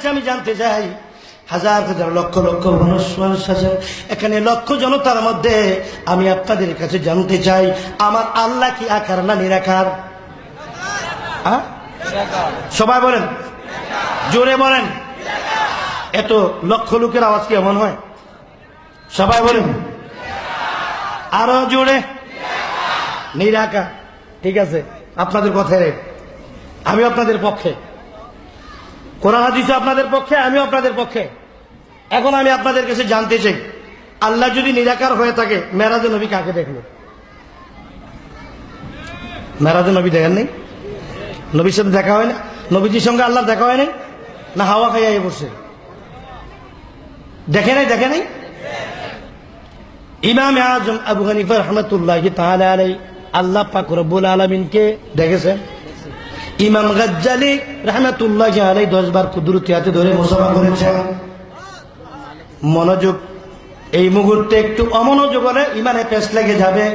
কাছে আমি জানতে চাই, হাজার হাজার লক্ষ লক্ষ মানুষ আছেন এখানে, লক্ষ জনতার মধ্যে আমি আপনাদের কাছে জানতে চাই, আমার আল্লাহ কি আকার না নিরাকার? সবাই বলেন, জোরে বলেন। এত লক্ষ লোকের আওয়াজ কি এমন হয়? সবাই বলেন আরো জোরে, নিরাকার। ঠিক আছে, আপনাদের কথায় আমি আপনাদের পক্ষে, কোরআন হাদিস আপনাদের পক্ষে, আমি আপনাদের পক্ষে। এখন আমি আপনাদের কাছে জানতে চাই, আল্লাহ যদি নিরাকার হয়ে থাকে, মেরাজে নবী কাকে দেখলো? মেরাজে নবী দেখেন নাই? নবীর সাথে দেখা হয় না? নবীজির সঙ্গে আল্লাহ দেখা হয় নাই? না হাওয়া খাইয়া বসে দেখে নাই? দেখে নাই? ইমাম আজম আবু হানিফা রাহমাতুল্লাহি তাআলা আলাইহি আল্লাহ পাক রব্বুল আলামিনকে দেখেছেন। ইমাম গাজ্জালি রাহমাতুল্লাহি আলাইহি 10 বার কুদরতি হাতে ধরে মুসাফা করেছেন। মনোযোগ, এই মুহূর্তে একটু অমনোযোগ হলে ইমানে পেশ লেগে যাবে।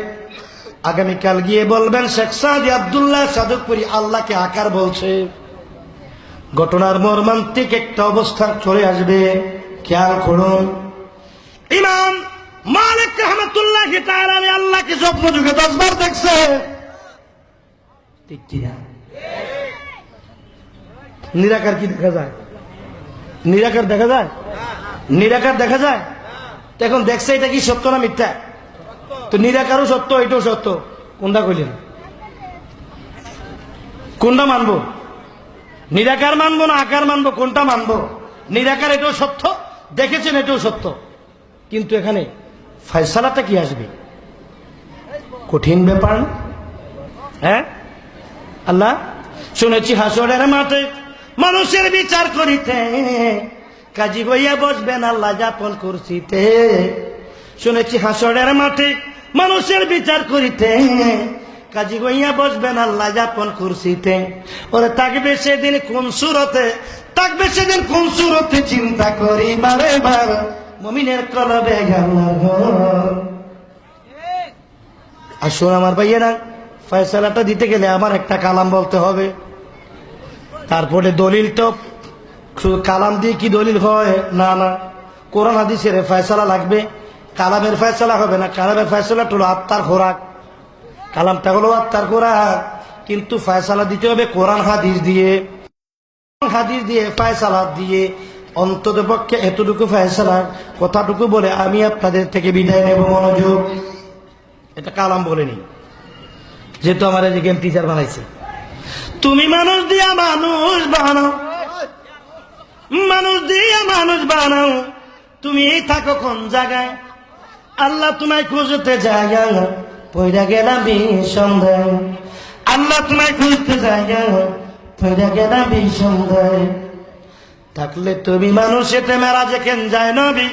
আগামীকাল গিয়ে বলবেন শেখ সাদি আব্দুল্লাহ সাদকপুরি আল্লাহকে আকার বলছে। ঘটনার মর্মান্তিক একটা অবস্থা চলে আসবে, খেয়াল করুন। ইমাম মালিক রাহমাতুল্লাহি তাআলা আল্লাহকে স্বপ্ন যুগে 10 বার দেখছে, ঠিক কিনা? নিরাকার কি দেখা যায়? নিরাকার দেখা যায়? নিরাকার দেখা যায়? এখন দেখছে, এটা কি সত্য না মিথ্যা? তো নিরাকারও সত্য, এটাও সত্য, কোনটা কইলেন? কোনটা মানবো? নিরাকার মানবো না আকার মানবো? কোনটা মানবো? নিরাকার এটাও সত্য, দেখেছেন এটাও সত্য, কিন্তু এখানে ফয়সালাটা কি আসবে? কঠিন ব্যাপার, হ্যাঁ? আল্লাহ শুনেছি হাসরের মাঠে মানুষের বিচার করিতে কাজী হইয়া বসবেন আল্লাহ যাপন কুরসিতে। শুনেছি হাসরের মাঠে মানুষের বিচার করিতে কাজী হইয়া বসবেন আল্লাহ যাপন কুরসিতে। ওরে থাকবে সেদিন কোন সুরতে, থাকবে সেদিন কোন সুরতে, চিন্তা করি বারে বার মুমিনের কলবে আল্লাহর ঘর। আসুন আমার ভাইয়েরা, ফয়সালাটা দিতে গেলে আমার একটা কালাম বলতে হবে, তারপরে দলিল। তো কালাম দিয়ে কি দলিল হয়? না না, কোরআন হাদিসের ফয়সালা লাগবে, কালামের ফয়সালা হবে না। কালামের ফয়সালা হলো আত্মার খোরাক, কালামটা হলো আত্মার খোরাক, কিন্তু ফয়সালা দিতে হবে কোরআন হাদিস দিয়ে। হাদিস দিয়ে ফয়সালা দিয়ে অন্তত পক্ষে এতটুকু ফয়সালা কথাটুকু বলে আমি আপনাদের থেকে বিদায় নেব। মনোযোগ, এটা কালাম বলেনি, যেহেতু আমার এদিকে টিচার বানাইছে। তুমি মানুষ দিয়া মানুষ বানাও, মানুষ দিয়া মানুষ বানাও, তুমি থাকো কোন জায়গায়? আল্লাহ তোমায় খুঁজতে যায়, পয়রা গেলাম বিসন্ধ্যায়। আল্লাহ তোমায় খুঁজতে যায়, পয়রা গেলাম বিসন্ধ্যায়। থাকলে তুমি মানুষেতে মেরাজে কেন যায় নবী?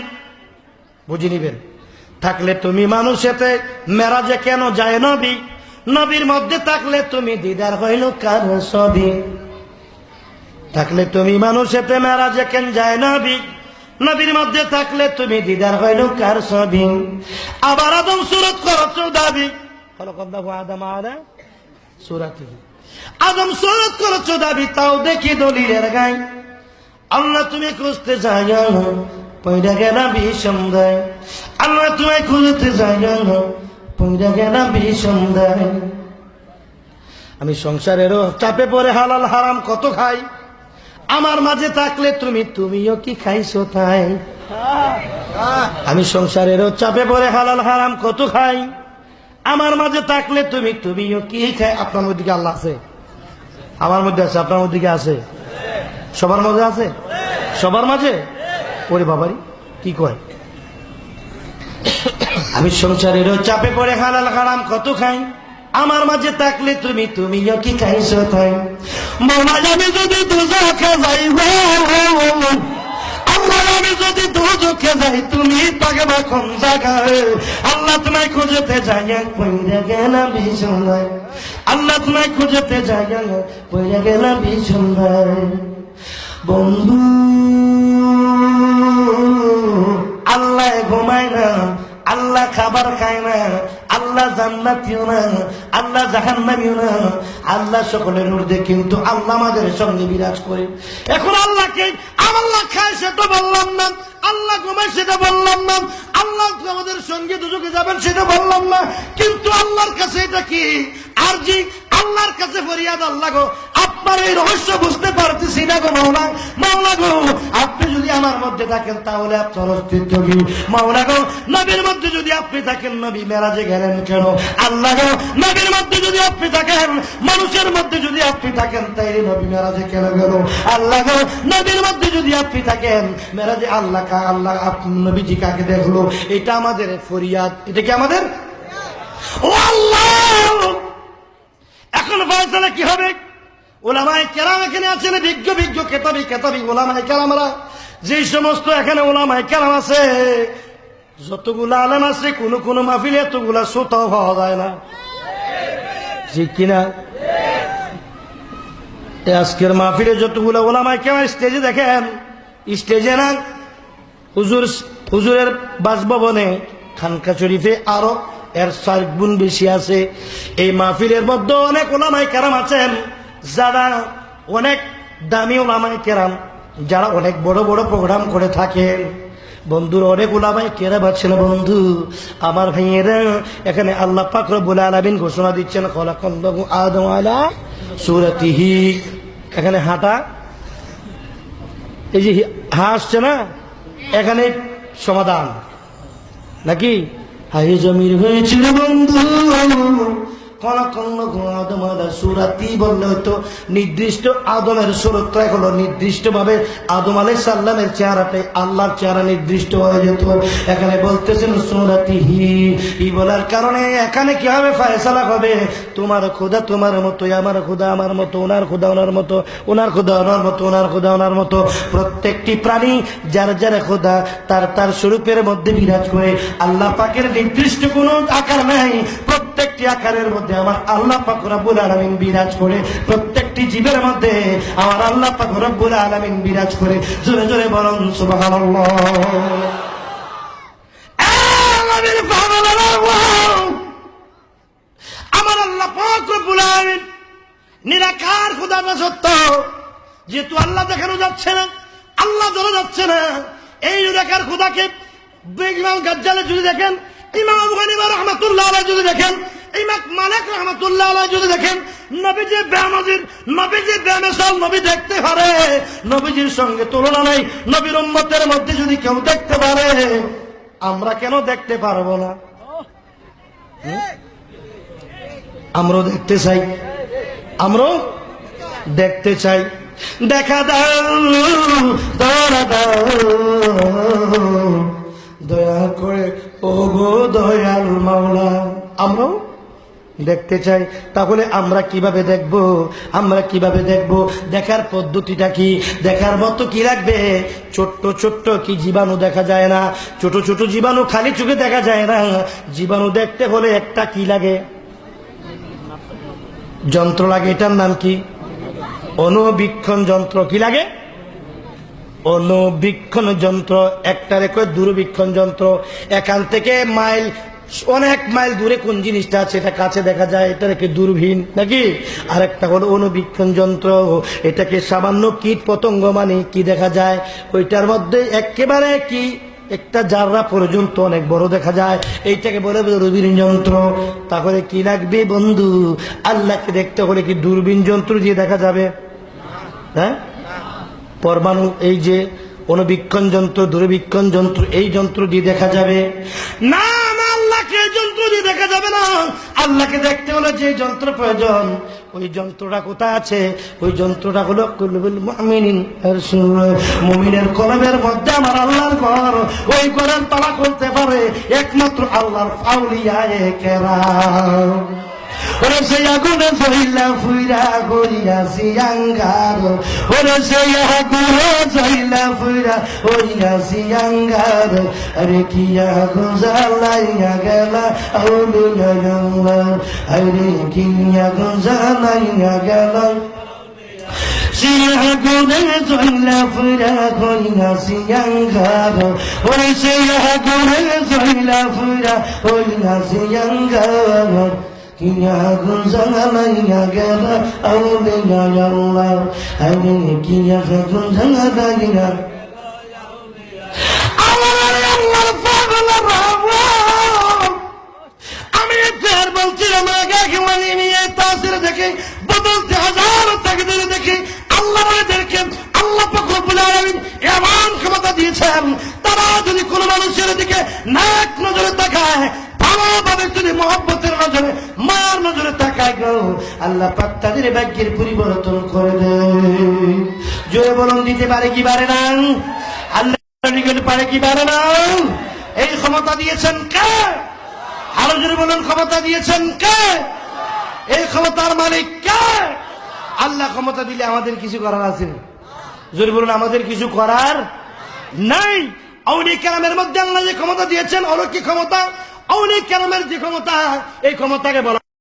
বুঝে নিবেন। থাকলে তুমি মানুষেতে মেরাজে কেন যায় নবী? নবীর মধ্যে থাকলে তুমি দিদার হইল কার ছবি। থাকলে তুমি মানুষেতে মেরাজে কেন যায় নবী? নবীর মধ্যে থাকলে তুমি দিদার হইল কার ছবি। আবার আদম সুরত করছো দাবি, আদম সুরত করছো দাবি, তাও দেখি দলিলের গাই। আল্লাহ তুমি খুঁজতে যাই, পয়রা গেলাম বিসন্ধ্যায়। আল্লাহ তুমি খুঁজতে যাই, পয়রা গেলাম বিসন্ধ্যায়। আমি সংসারেরও চাপে পড়ে হালাল হারাম কত খাই, আমার মাঝে থাকলে তুমি, তুমিও কি খাইছো তাই? আমি সংসারেরও চাপে পড়ে হালাল হারাম কত খাই, আমার মাঝে থাকলে তুমি, তুমিও কি খাই? আপনার মধ্যে কি আল্লাহ আছে? আমার মধ্যে আছে, আপনার মধ্যে কি আছে? সবার মাঝে আছে, সবার মাঝে। ওরে বাবারি, কি কয়? আমি সংসারেরও চাপে পড়ে হালাল হারাম কত খাই, আমার মাঝে থাকলে তুমি, তুমিও কি খাইছো তাই? মনে যাবে যদি দুজকে যাই, আল্লাহ আমি যদি দুজকে যাই, তুমি থাকবে কোন জায়গায়? আল্লাহ তোমায় খুঁজতে যাই, পয়রা গেলাম বিসন্ধ্যায়। আল্লাহ তোমায় খুঁজতে যাই, পয়রা গেলাম বিসন্ধ্যায়। বন্ধু আল্লাহ ঘুমায় না, আল্লাহ খাবার খায় না, আল্লাহ জান্নাতীও না, আল্লাহ জাহান্নামীও না, আল্লাহ সকলের ঊর্ধ্বে, কিন্তু আল্লাহ আমাদের সঙ্গে বিরাজ করে। এখন আল্লাহকে আমার সেটা বললাম না, আল্লাহ ঘুমায় সেটা বললাম না, আল্লাহ আমাদের সঙ্গে দুজকে যাবেন সেটা বললাম না, কিন্তু আল্লাহর কাছে এটা কি আরজি, আল্লাহর কাছে ফরিয়াদ, আল্লাহ গো আপনার এই রহস্য বুঝতে পারতেছি না গো মাওলা, মাওলা গো আপনি যদি আমার মধ্যে থাকেন তাহলে আপনার অস্তিত্ব কি, মাওলা গো নবীর মধ্যে যদি আপনি থাকেন নবী মেরাজে গেলেন কেন, আল্লাহ গো নবীর মধ্যে যদি আপনি থাকেন, মানুষের মধ্যে যদি আপনি থাকেন তাইলে নবী মেরাজে কেন গেল, আল্লাহ গো নবীর মধ্যে যদি আপনি থাকেন মেরাজে আল্লাহ আপনি নবীজি কাকে দেখলো, এটা আমাদের ফরিয়াদ, এটা কি আমাদের? ও আল্লাহ এখন ফয়সালা কি হবে? ওলামায়ে কেরাম এখানে আছেন, বিজ্ঞ বিজ্ঞ কেতাবি ওলামায়ে কেরামরা, যে সমস্ত এখানে ওলামায়ে কেরাম আছে, যতগুলা আলেম আছে, কোন মাহফিলে এতগুলা শ্রোতাও পাওয়া যায় না, ঠিক কিনা? আজকের মাহফিলে যতগুলা ওলামায়ে কেরাম স্টেজে দেখেন, স্টেজে না হুজুরের বাসভবনে খানকা শরীফে আরো এর 4 গুণ বেশি আছে। এই মাহফিলের মধ্যে অনেক ওলামায়ে কেরাম আছেন যারা অনেক দামি ওলামায়ে কেরাম, যারা অনেক বড় বড় প্রোগ্রাম করে থাকেন। বন্ধুর অনেক ওলামায়ে কেরাম আছেন বন্ধু আমার ভাইয়েরা, এখানে আল্লাহ পাক রব্বুল আলামিন ঘোষণা দিচ্ছেন খলাকাল্লাহু আদম আলা সূরাতিহি, এখানে হাঁটা এই যে হাসছে না, এখানে সমাধান নাকি হাই জমির হয়েছিল বন্ধু, আদম আলা সূরাতি বললে হয়তো নির্দিষ্ট আদমের সুরতটা হলো নির্দিষ্ট ভাবে আদম আলাইহিস সালামের চেহারাটাই আল্লাহর চেহারা নির্দিষ্ট হয়ে যেত। এখানে বলতেছেন সূরাতিহি, এই বলার কারণে এখানে কিভাবে ফয়সালা হবে, তোমার খোদা তোমার মতো, আমার খোদা আমার মতো, ওনার খোদা ওনার মতো, ওনার খোদা ওনার মতো, ওনার খোদা ওনার মতো, প্রত্যেকটি প্রাণী যার যার খোদা তার স্বরূপের মধ্যে বিরাজ করে। আল্লাহ পাকের নির্দিষ্ট কোনো আকার নাই, প্রত্যেকটি আকারের মধ্যে আমার আল্লাহ পাক রব্বুল আলামিন বিরাজ করে, প্রত্যেকটি জীবের মধ্যে আমার আল্লাহ পাক রব্বুল আলামিন বিরাজ করে। জোরে জোরে বলুন সুবহানাল্লাহ। আমার আল্লাহ পাক রব্বুল আলামিন নিরাকার খোদাটা সত্য, যেহেতু আল্লাহ দেখানো যাচ্ছে না, আল্লাহ ধরা যাচ্ছে না, এই নিরাকার খোদাকে ইমাম গাজ্জালি যদি দেখেন, ইমাম আবু হানিফা রাহমাতুল্লাহ আলাইহি যদি দেখেন, ইমাম মালিক রাহমাতুল্লাহ আলাইহি যদি দেখেন, নবীজি বেনজির, নবীজি বেমিসাল নবী দেখতে পারে, নবীজির সঙ্গে তুলনা নাই, নবীর উম্মতের মধ্যে যদি কেউ দেখতে পারে, আমরা কেন দেখতে পারবো না? আমরাও দেখতে চাই, আমরাও দেখতে চাই। দেখা দাও দয়া দাও দয়া করে ও গো দয়াল মাওলা, আমরাও দেখতে চাই। তাহলে আমরা কিভাবে দেখব? আমরা কিভাবে দেখব? দেখার পদ্ধতিটা কি? দেখার মতো কি লাগবে? ছোট্ট ছোট্ট কি জীবাণু দেখা যায় না? ছোট ছোট জীবাণু খালি চোখে দেখা যায় না, জীবাণু দেখতে হলে একটা কি লাগে? যন্ত্র লাগে, এটার নাম কি? অনুবীক্ষণ যন্ত্র। কি লাগে? অনুবীক্ষণ যন্ত্র। একটা রেখে দূরবীক্ষণ যন্ত্র, এখান থেকে মাইল অনেক মাইল দূরে কোন জিনিসটা আছে এটা কাছে দেখা যায়, এটা রেখে দূরবীন নাকি। আর একটা হলো অনুবীক্ষণ যন্ত্র, এটাকে সামান্য কীট পতঙ্গ মানে কি দেখা যায়, ওইটার মধ্যে একেবারে কি একটা জাররা পর্যন্ত অনেক বড় দেখা যায়, এইটাকে বলে দূরবীন যন্ত্র। তাহলে কি লাগবে বন্ধু? আল্লাহকে দেখতে হলে কি দূরবীন যন্ত্র দিয়ে দেখা যাবে? হ্যাঁ, পরমাণু এই যে অনুবীক্ষণ যন্ত্র, দূরবীক্ষণ যন্ত্র, এই যন্ত্র দিয়ে দেখা যাবে না? না, আল্লাহকে এই যন্ত্র দিয়ে দেখা যাবে না। আল্লাহকে দেখতে হলে যে যন্ত্র প্রয়োজন, ওই যন্ত্রটা কোথায় আছে? ওই যন্ত্রটা হলো কুলুবুল মুমিনিন, মুমিনের কলবের মধ্যে আমার আল্লাহর ঘর। ওই ঘরের তালা খুলতে পারে একমাত্র আল্লাহর আউলিয়ায়ে কেরাম। ওরে সে আগুনে জইলা ফুইরা গড়িয়াছি আঙ্গার, ওরে সে আগুনে জইলা ফুইরা গড়িয়াছি আঙ্গার, আরে কি আগুন জ্বালাইয়া গেলা আউলিয়া আল্লাহ, আরে কি আগুন জ্বালাইয়া গেলা আগুনে জইলা ফুইরা গড়িয়াছি আঙ্গার, ওরে সে আগুনে জইলা ফুইরা গড়িয়াছি আঙ্গার, কি আগুন জ্বালাইয়া গেলা আউলিয়া আল্লাহ, আরে কি আগুন জ্বালাইয়া আল্লাহর পাগলেরা আমি ফের বলছিলাম আগে মানে নিয়ে তাসির দেখে বদলতে হাজার তাকদীর দেখে আল্লাহ আমাদেরকে আল্লাহ পাক রব্বুল আলামিন এমন ক্ষমতা দিয়েছেন তারা যদি কোন মানুষের দিকে নাক নজরে তাকায় ভালোভাবে যদি মহব্বতের নজরে মার নজরে তাকায় গো আল্লাহ পাক তাদের ভাগ্যের পরিবর্তন করে দেয়। জোরে বলুন দিতে পারে কি পারে না? আল্লাহ পারে কি পারে না? এই ক্ষমতা দিয়েছেন কে? আরো জোরে বলুন ক্ষমতা দিয়েছেন কে? এই ক্ষমতার মালিক কে? আল্লাহ ক্ষমতা দিলে আমাদের কিছু করার আছে? জোরে বলুন আমাদের কিছু করার নাই। আউলিয়া কেরামের মধ্যে আল্লাহ যে ক্ষমতা দিয়েছেন অলৌকিক ক্ষমতা, আউলিয়া কেরামের যে ক্ষমতা এই ক্ষমতাকে বলা